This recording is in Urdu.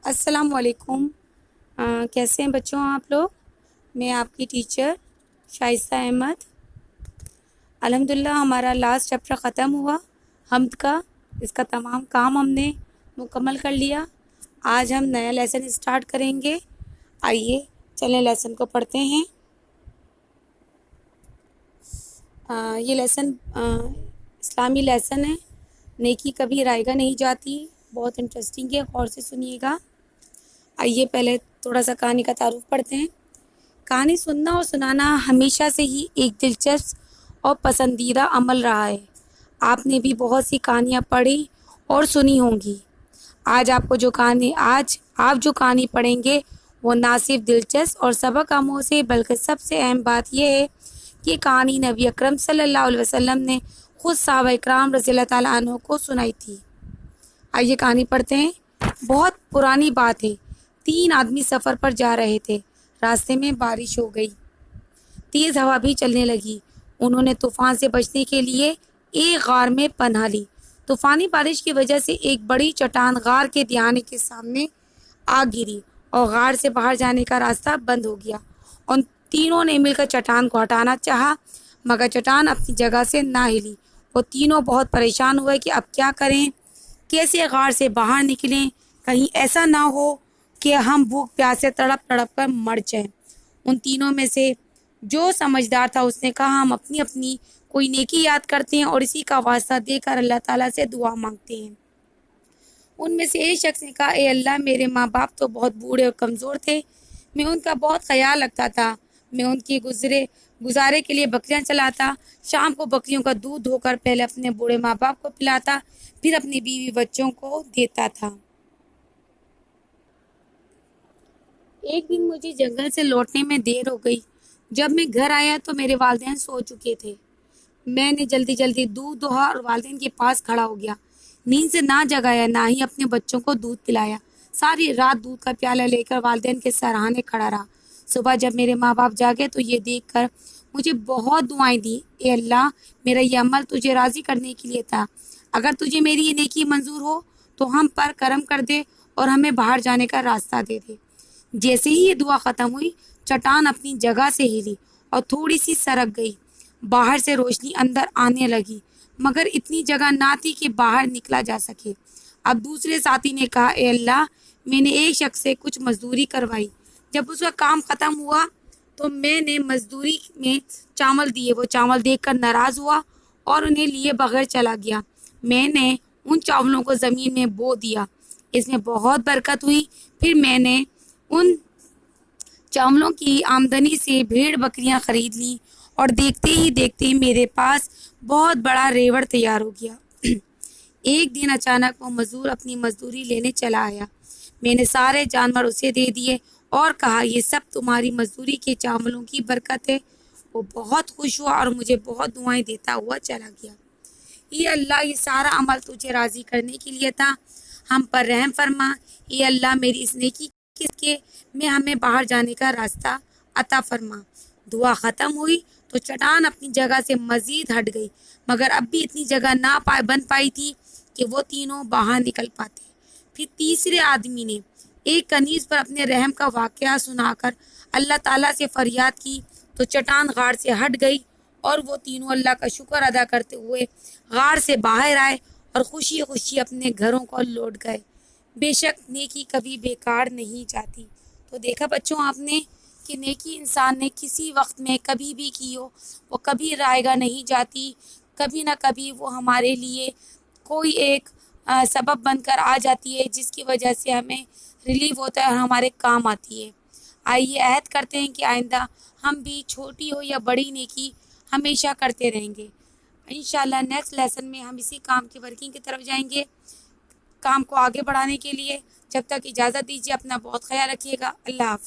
السلام علیکم۔ کیسے ہیں بچوں آپ لوگ؟ میں آپ کی ٹیچر شائستہ احمد۔ الحمدللہ ہمارا لاسٹ چیپٹر ختم ہوا حمد کا، اس کا تمام کام ہم نے مکمل کر لیا۔ آج ہم نیا لیسن اسٹارٹ کریں گے۔ آئیے چلیں لیسن کو پڑھتے ہیں۔ یہ لیسن اسلامی لیسن ہے، نیکی کبھی رائیگاں نہیں جاتی، بہت انٹرسٹنگ ہے، غور سے سنیے گا۔ آئیے پہلے تھوڑا سا کہانی کا تعارف پڑھتے ہیں۔ کہانی سننا اور سنانا ہمیشہ سے ہی ایک دلچسپ اور پسندیدہ عمل رہا ہے۔ آپ نے بھی بہت سی کہانیاں پڑھی اور سنی ہوں گی۔ آج آپ جو کہانی پڑھیں گے وہ نہ صرف دلچسپ اور سبق آموز ہے، بلکہ سب سے اہم بات یہ ہے کہ یہ کہانی نبی اکرم صلی اللہ علیہ وسلم نے خود صحابہ اکرام رضی اللہ تعالیٰ عنہ کو سنائی تھی۔ آئیے کہانی پڑھتے ہیں۔ بہت پرانی بات ہے، 3 آدمی سفر پر جا رہے تھے۔ راستے میں بارش ہو گئی، تیز ہوا بھی چلنے لگی۔ انہوں نے طوفان سے بچنے کے لیے ایک غار میں پناہ لی۔ طوفانی بارش کی وجہ سے ایک بڑی چٹان غار کے دہانے کے سامنے آ گری اور غار سے باہر جانے کا راستہ بند ہو گیا۔ ان تینوں نے مل کر چٹان کو ہٹانا چاہا، مگر چٹان اپنی جگہ سے نہ ہلی۔ وہ تینوں بہت پریشان ہوئے کہ اب کیا کریں، کیسے غار سے باہر نکلیں، کہیں ایسا نہ ہو کہ ہم بھوک پیاس سے تڑپ تڑپ کر مر جائیں۔ ان تینوں میں سے جو سمجھدار تھا اس نے کہا، ہم اپنی اپنی کوئی نیکی یاد کرتے ہیں اور اسی کا واسطہ دے کر اللہ تعالیٰ سے دعا مانگتے ہیں۔ ان میں سے ایک شخص نے کہا، اے اللہ، میرے ماں باپ تو بہت بوڑھے اور کمزور تھے، میں ان کا بہت خیال رکھتا تھا۔ میں ان کی گزارے کے لیے بکریاں چلاتا، شام کو بکریوں کا دودھ دھو کر پہلے اپنے بوڑھے ماں باپ کو پلاتا، پھر اپنی بیوی بچوں کو دیتا تھا۔ ایک دن مجھے جنگل سے لوٹنے میں دیر ہو گئی۔ جب میں گھر آیا تو میرے والدین سو چکے تھے۔ میں نے جلدی دودھ دہا اور والدین کے پاس کھڑا ہو گیا۔ نیند سے نہ جگایا، نہ ہی اپنے بچوں کو دودھ پلایا۔ ساری رات دودھ کا پیالہ لے کر والدین کے سراہنے کھڑا رہا۔ صبح جب میرے ماں باپ جاگے تو یہ دیکھ کر مجھے بہت دعائیں دی، اے اللہ، میرا یہ عمل تجھے راضی کرنے کے لیے تھا۔ اگر تجھے میری یہ نیکی منظور ہو تو ہم پر کرم کر دے اور ہمیں باہر جانے کا راستہ دے دے۔ جیسے ہی یہ دعا ختم ہوئی، چٹان اپنی جگہ سے ہلی اور تھوڑی سی سرک گئی۔ باہر سے روشنی اندر آنے لگی، مگر اتنی جگہ نہ تھی کہ باہر نکلا جا سکے۔ اب دوسرے ساتھی نے کہا، اے اللہ، میں نے ایک شخص سے کچھ مزدوری کروائی۔ جب اس کا کام ختم ہوا تو میں نے مزدوری میں چاول دیے۔ وہ چاول دیکھ کر ناراض ہوا اور انہیں لیے بغیر چلا گیا۔ میں نے ان چاولوں کو زمین میں بو دیا، اس میں بہت برکت ہوئی۔ پھر میں نے ان چاولوں کی آمدنی سے بھیڑ بکریاں خرید لیں اور دیکھتے ہی دیکھتے میرے پاس بہت بڑا ریوڑ تیار ہو گیا۔ ایک دن اچانک وہ مزدور اپنی مزدوری لینے چلا آیا۔ میں نے سارے جانور اسے دے دیے اور کہا، یہ سب تمہاری مزدوری کے چاولوں کی برکت ہے۔ وہ بہت خوش ہوا اور مجھے بہت دعائیں دیتا ہوا چلا گیا۔ اے اللہ، یہ سارا عمل تجھے راضی کرنے کے لیے تھا، ہم پر رحم فرما۔ اے اللہ، میری اس نیکی کے میں ہمیں باہر جانے کا راستہ عطا فرما۔ دعا ختم ہوئی تو چٹان اپنی جگہ سے مزید ہٹ گئی، مگر اب بھی اتنی جگہ نہ بن پائی تھی کہ وہ تینوں باہر نکل پاتے۔ پھر تیسرے آدمی نے ایک کنیز پر اپنے رحم کا واقعہ سنا کر اللہ تعالیٰ سے فریاد کی تو چٹان غار سے ہٹ گئی اور وہ تینوں اللہ کا شکر ادا کرتے ہوئے غار سے باہر آئے اور خوشی خوشی اپنے گھروں کو لوٹ گئے۔ بے شک نیکی کبھی بیکار نہیں جاتی۔ تو دیکھا بچوں آپ نے کہ نیکی انسان نے کسی وقت میں کبھی بھی کی ہو، وہ کبھی رائیگاں نہیں جاتی، کبھی نہ کبھی وہ ہمارے لیے کوئی ایک سبب بن کر آ جاتی ہے، جس کی وجہ سے ہمیں ریلیف ہوتا ہے اور ہمارے کام آتی ہے۔ آئیے عہد کرتے ہیں کہ آئندہ ہم بھی چھوٹی ہو یا بڑی نیکی ہمیشہ کرتے رہیں گے۔ انشاءاللہ نیکسٹ لیسن میں ہم اسی کام کی ورکنگ کی طرف جائیں گے، کام کو آگے بڑھانے کے لیے۔ جب تک اجازت دیجیے، اپنا بہت خیال رکھیے گا۔ اللہ حافظ۔